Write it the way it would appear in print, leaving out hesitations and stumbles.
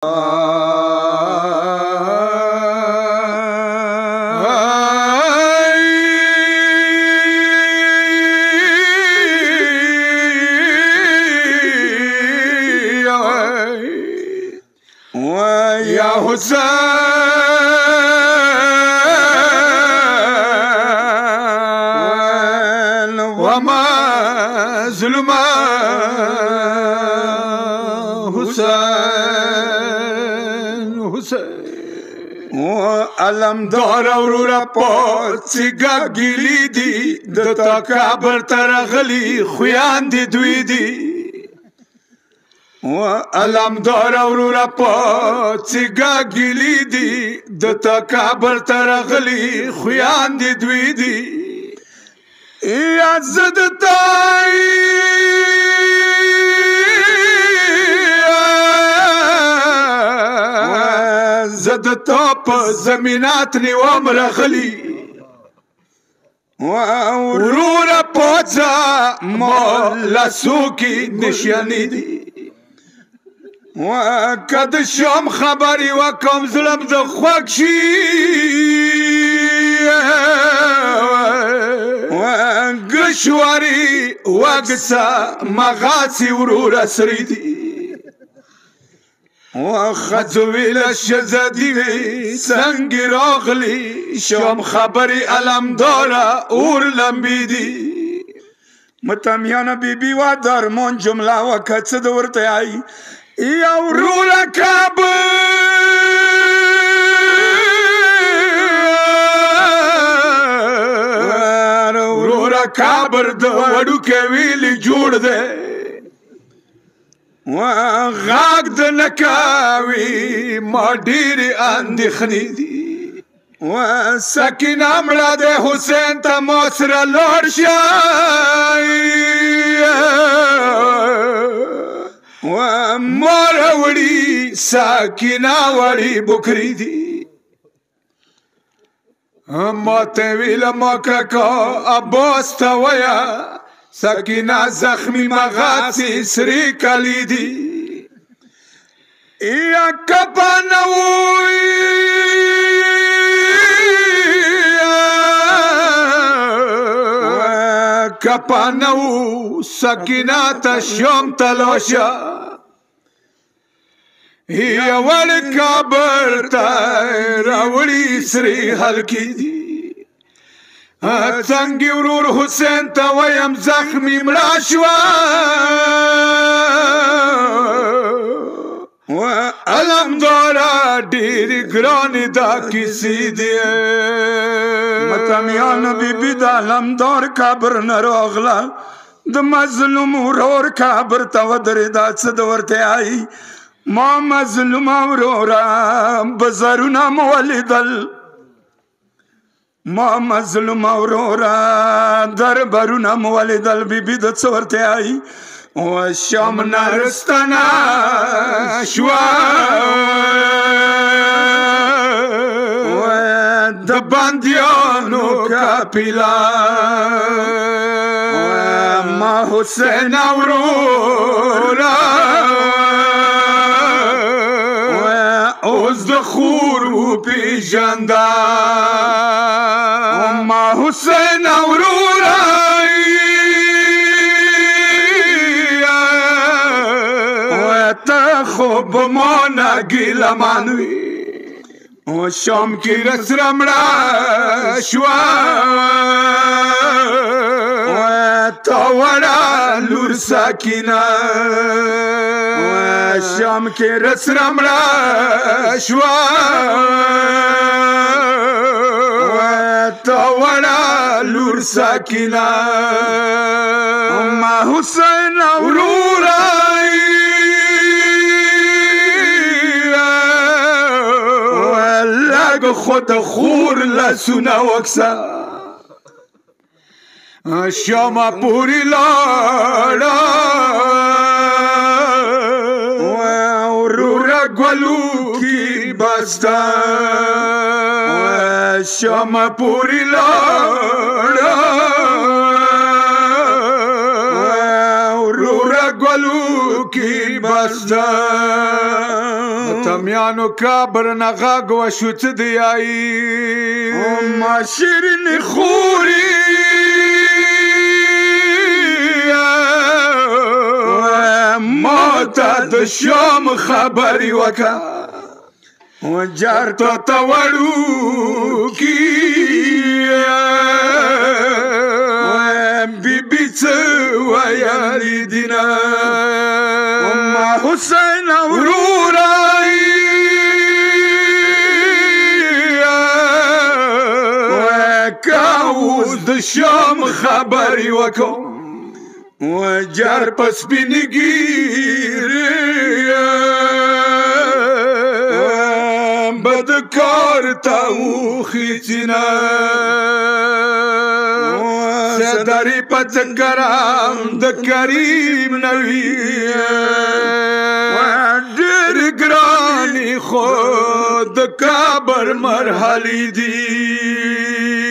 يا حسين وما ظلم حسين علم دار ورورا پوڅګه ګلی دي د تکابر ترغلی خویان دي دوی دي علم دار ورورا پوڅګه ګلی دي د تکابر ترغلی خویان دي دوی دي یا زد تای زد توپ زمینات نیوام رغلی ورورا پوڅا مولا سوکی نشانی دی کد شام خبری و کم ظلم د خوک شي گشواری وگسا مغاسی ورورا سری دی خزویل شزدی وی سنگی راغلی شام خبری علم دارا اور لمبی دی متمیان بی بی و درمان جمله و کچه دورتی آئی یا ورورا کابر ورورا کابر د وړو کې ویلی جوړ دی غاګ د نکاوي ما ډېرې اندېښنې دي سکینه مړه د حسین ته ما سره لاړ شئ مار وړي سکینه وړي بکري دي ما ته ویله ما کاکا عباس ته ویه سکینه زخمی مغاسی سری کلی دی یا کپانوی کپانو سکینه تا شام تلاشا یا ولی کابر تا راولی سری حلکی دی څنګه ورور حسین ته ویم زخمی مړه شوه علم داره ډېرې ګرانې دا کیسې دي متمیان بیبي د علمدار قبر نه راغله د مظلوم ورور قبر ته ودرېده څه د ورته آیي ما مظلومه وروره بزرونه مو ولیدل ما مظلوم اورورا دربارونه مو ولیدل بیبي د څه ورته آیي و شام نرستنه شوه د بندیانو کاپیلا ما حسین اورورا اوس د خور وپېژنده ما حسین اورورا ته خو به ما نه ګیلهمن وي شام کې رسره مړه شوه تا وړه لور سکینه شام کې رسره مړه شوه تا وړه لور سکینه ما حسین اورورا لږ خود خور لاسونه وکسه شامه پورې لاړه وروره ګلو کې بسته شامه پورې لاړه وروره ګلو کې بسته تمیانو کابر نغاق و شوت دیایی ما شیرین خوری ما تا د شام خبری وکا و جار تا تورو کی بی بی چو و یاری دینا ما حسین اورورائی کاوز د شام خبری وکم و جار پس بینگیری بدکار تاو خیچینا سداری پچنگرام د کریم نوی دیر گرانی خود کابر مرحلی دی